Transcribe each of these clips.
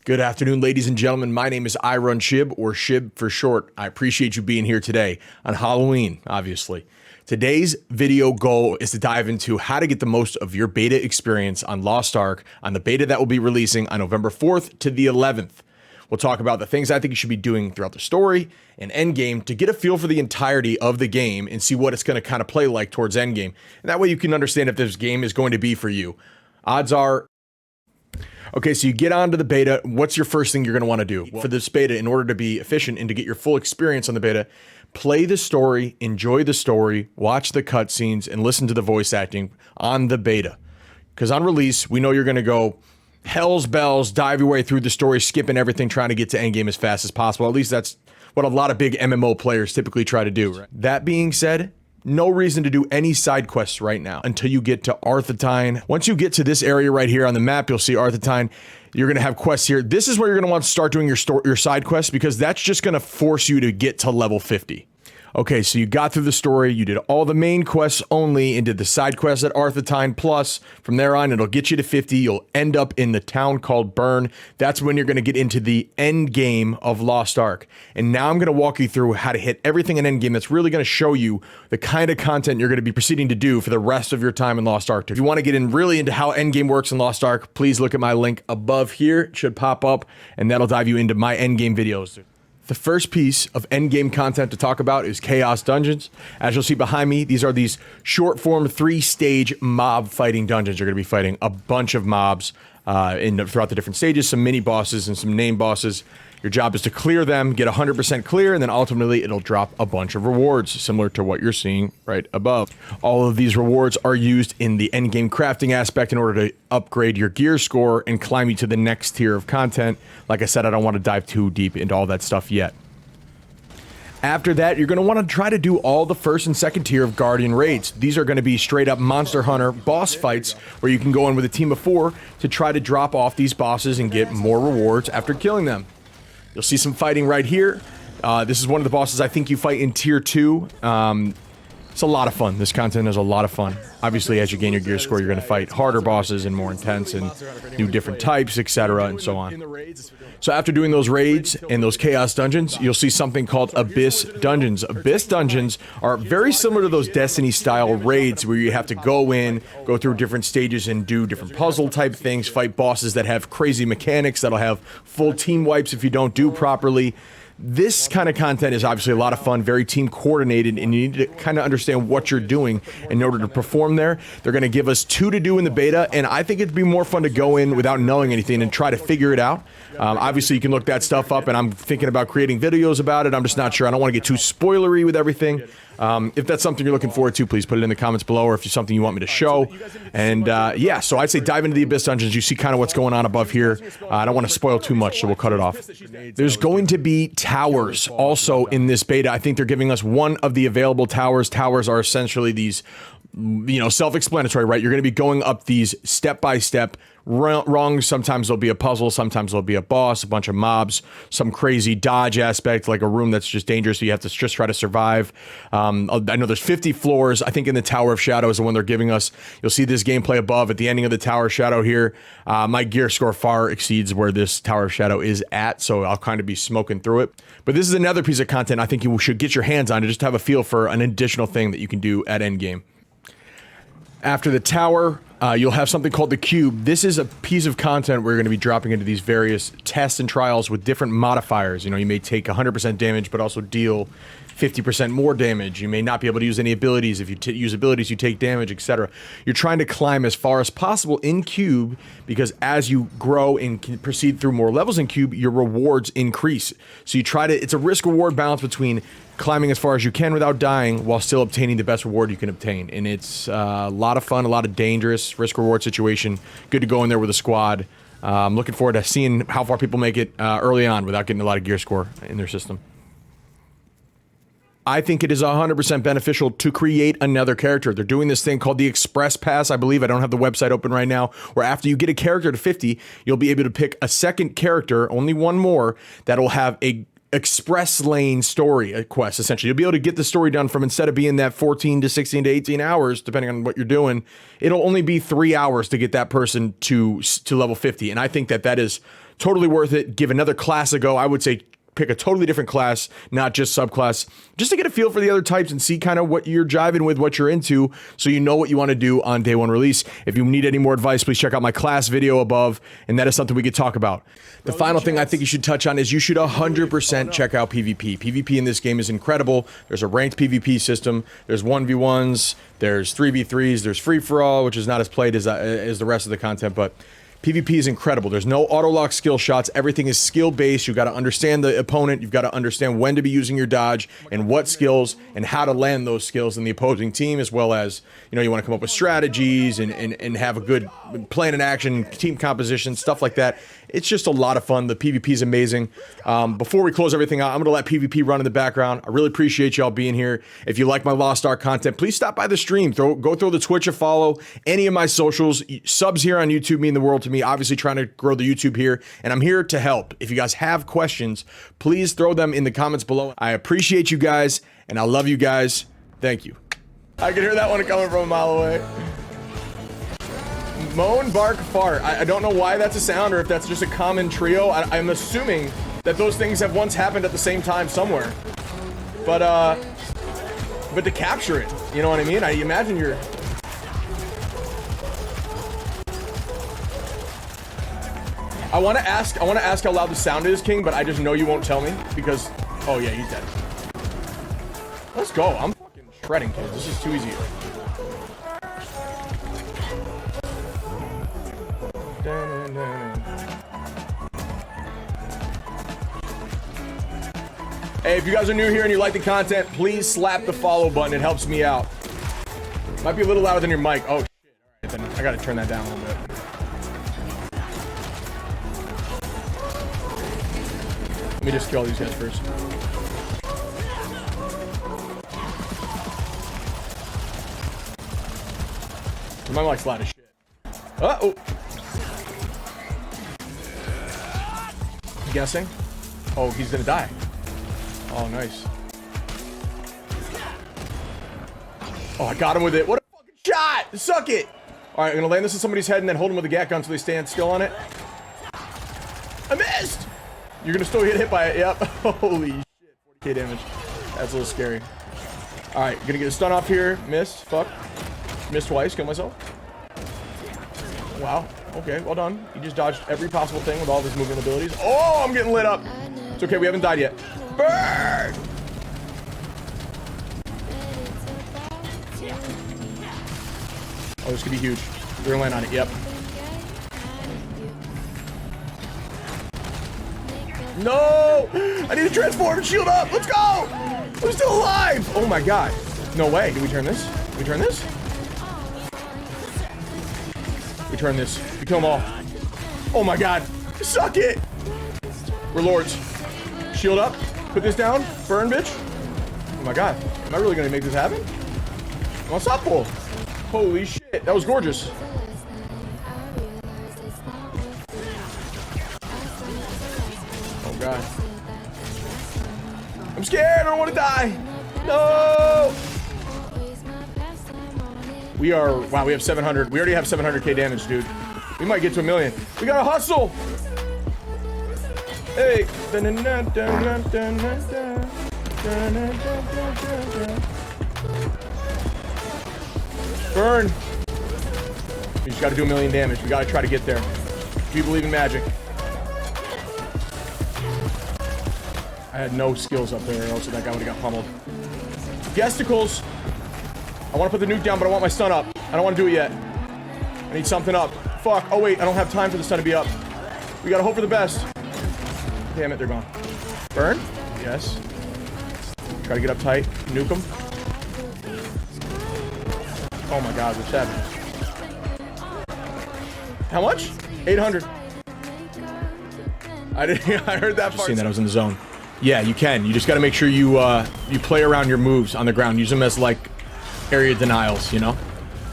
Good afternoon, ladies and gentlemen. My name is I Run Shib, or Shib for short. I appreciate you being here today on Halloween, obviously. Today's video goal is to dive into how to get the most of your beta experience on Lost Ark on the beta that will be releasing on November 4th to the 11th. We'll talk about the things I think you should be doing throughout the story and endgame to get a feel for the entirety of the game and see what it's going to kind of play like towards endgame. And that way you can understand if this game is going to be for you. Odds are, okay, so you get onto the beta. What's your first thing you're going to want to do for this beta in order to be efficient and to get your full experience on the beta? Play the story, enjoy the story, watch the cutscenes, and listen to the voice acting on the beta. Because on release, we know you're going to go hell's bells, dive your way through the story, skipping everything, trying to get to endgame as fast as possible. At least that's what a lot of big MMO players typically try to do. Right? That being said, no reason to do any side quests right now until you get to Arthetine. Once you get to this area right here on the map, you'll see Arthetine. You're going to have quests here. This is where you're going to want to start doing your side quests, because that's just going to force you to get to level 50. Okay, so you got through the story, you did all the main quests only, and did the side quests at Arthetine Plus. From there on, it'll get you to 50. You'll end up in the town called Burn. That's when you're going to get into the end game of Lost Ark. And now I'm going to walk you through how to hit everything in end game that's really going to show you the kind of content you're going to be proceeding to do for the rest of your time in Lost Ark. If you want to get in really into how end game works in Lost Ark, please look at my link above here. It should pop up, and that'll dive you into my end game videos. The first piece of endgame content to talk about is Chaos Dungeons. As you'll see behind me, these are these short-form 3-stage mob fighting dungeons. You're going to be fighting a bunch of mobs throughout the different stages, some mini-bosses and some name bosses. Your job is to clear them, get 100% clear, and then ultimately it'll drop a bunch of rewards, similar to what you're seeing right above. All of these rewards are used in the endgame crafting aspect in order to upgrade your gear score and climb you to the next tier of content. Like I said, I don't want to dive too deep into all that stuff yet. After that, you're going to want to try to do all the first and second tier of Guardian raids. These are going to be straight up Monster Hunter boss fights where you can go in with a team of 4 to try to drop off these bosses and get more rewards after killing them. You'll see some fighting right here. This is one of the bosses I think you fight in tier 2. It's a lot of fun. This content is a lot of fun. Obviously, as you gain your gear score, you're going to fight harder bosses and more intense and do different types, etc., and so on. So after doing those raids and those Chaos Dungeons, you'll see something called Abyss Dungeons. Abyss Dungeons are very similar to those Destiny-style raids where you have to go in, go through different stages and do different puzzle-type things, fight bosses that have crazy mechanics, that'll have full team wipes if you don't do properly. This kind of content is obviously a lot of fun, very team coordinated, and you need to kind of understand what you're doing in order to perform there. They're going to give us 2 to do in the beta, and I think it'd be more fun to go in without knowing anything and try to figure it out. Obviously, you can look that stuff up, and I'm thinking about creating videos about it. I'm just not sure. I don't want to get too spoilery with everything. If that's something you're looking forward to, please put it in the comments below, or if it's something you want me to show. And yeah, so I'd say dive into the Abyss Dungeons. You see kind of what's going on above here. I don't want to spoil too much, so we'll cut it off. There's going to be towers also in this beta. I think they're giving us one of the available towers. Towers are essentially these, you know, self-explanatory, right? You're going to be going up these step-by-step rungs. Sometimes there'll be a puzzle, sometimes there'll be a boss, a bunch of mobs, some crazy dodge aspect, like a room that's just dangerous, so you have to just try to survive. I know there's 50 floors. I think in the Tower of Shadow is the one they're giving us. You'll see this gameplay above at the ending of the Tower of Shadow here. My gear score far exceeds where this Tower of Shadow is at, so I'll kind of be smoking through it. But this is another piece of content I think you should get your hands on to just have a feel for an additional thing that you can do at endgame. After the tower, you'll have something called the cube. This is a piece of content where you're going to be dropping into these various tests and trials with different modifiers. You know, you may take 100% damage, but also deal 50% more damage. You may not be able to use any abilities. If you use abilities, you take damage, etc. You're trying to climb as far as possible in Cube, because as you grow and can proceed through more levels in Cube, your rewards increase. So you try to, it's a risk-reward balance between climbing as far as you can without dying while still obtaining the best reward you can obtain. And it's a lot of fun, a lot of dangerous risk-reward situation. Good to go in there with a squad. I'm looking forward to seeing how far people make it early on without getting a lot of gear score in their system. I think it is 100% beneficial to create another character. They're doing this thing called the Express Pass, I believe. I don't have the website open right now, where after you get a character to 50, you'll be able to pick a second character, only one more, that'll have a express lane story quest, essentially. You'll be able to get the story done from, instead of being that 14 to 16 to 18 hours, depending on what you're doing, it'll only be 3 hours to get that person to level 50. And I think that that is totally worth it. Give another class a go. I would say pick a totally different class, not just subclass, just to get a feel for the other types and see kind of what you're jiving with, what you're into, so you know what you want to do on day one release. If you need any more advice, please check out my class video above, and that is something we could talk about. The final thing I think you should touch on is you should 100% check out PvP. PvP in this game is incredible. There's a ranked PvP system. There's 1v1s. There's 3v3s. There's free-for-all, which is not as played as the rest of the content, but PvP is incredible. There's no auto-lock skill shots. Everything is skill-based. You've got to understand the opponent. You've got to understand when to be using your dodge and what skills and how to land those skills in the opposing team, as well as, you know, you want to come up with strategies and have a good plan in action, team composition, stuff like that. It's just a lot of fun. The PvP is amazing. Before we close everything out, I'm going to let PvP run in the background. I really appreciate y'all being here. If you like my Lost Ark content, please stop by the stream. Go throw the Twitch a follow, any of my socials. Subs here on YouTube mean the world to me. Obviously trying to grow the YouTube here, and I'm here to help. If you guys have questions, please throw them in the comments below. I appreciate you guys, and I love you guys. Thank you. I can hear that one coming from a mile away. Moan, bark, fart. I don't know why that's a sound, or if that's just a common trio. I'm assuming that those things have once happened at the same time somewhere. But to capture it, you know what I mean? I imagine you're... I want to ask how loud the sound is, King, but I just know you won't tell me because... Oh yeah, he's dead. Let's go. I'm fucking shredding, kids. This is too easy. Hey, if you guys are new here and you like the content, please slap the follow button. It helps me out. Might be a little louder than your mic. Oh, shit. All right, then I gotta turn that down a little bit. Let me just kill all these guys first. My mic's loud as shit. Uh-oh. Guessing. Oh, he's gonna die. Oh, nice. Oh, I got him with it. What a fucking shot! Suck it! Alright, I'm gonna land this in somebody's head and then hold him with the gat gun until they stand still on it. I missed! You're gonna still get hit by it. Yep. Holy shit. 40k damage. That's a little scary. Alright, gonna get a stun off here. Missed. Fuck. Missed twice. Kill myself. Wow. Okay, well done. He just dodged every possible thing with all of his movement abilities. Oh, I'm getting lit up. It's okay, we haven't died yet. Burn! Oh, this could be huge. We're gonna land on it. Yep. No! I need to transform and shield up. Let's go! I'm still alive! Oh my god. No way. Did we turn this? Did we turn this? We turn this. We kill them all. Oh my god. Suck it! We're lords. Shield up. Put this down. Burn, bitch. Oh my god. Am I really gonna make this happen? What's up, bull? Holy shit. That was gorgeous. Oh god. I'm scared. I don't want to die. No! We are... Wow, we have 700. We already have 700k damage, dude. We might get to 1 million. We gotta hustle! Hey! Burn! We just gotta do 1 million damage. We gotta try to get there. We believe in magic. I had no skills up there, or else that guy would've got pummeled. Gesticles! I want to put the nuke down, but I want my stun up. I don't want to do it yet. I need something up. Fuck. Oh, wait. I don't have time for the stun to be up. We got to hope for the best. Damn it. They're gone. Burn? Yes. Try to get up tight. Nuke them. Oh, my God. What's happening? How much? 800. I heard that part. Just seen that I was in the zone. Yeah, you can. You just got to make sure you play around your moves on the ground. Use them as, like, area denials, you know?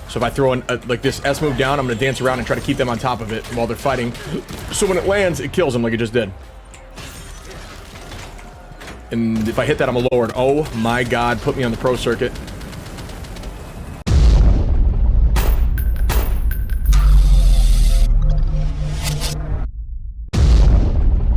So if I throw in like this S move down, I'm gonna dance around and try to keep them on top of it while they're fighting. So when it lands, it kills them like it just did. And if I hit that, I'm a lowered. Oh my God, put me on the pro circuit.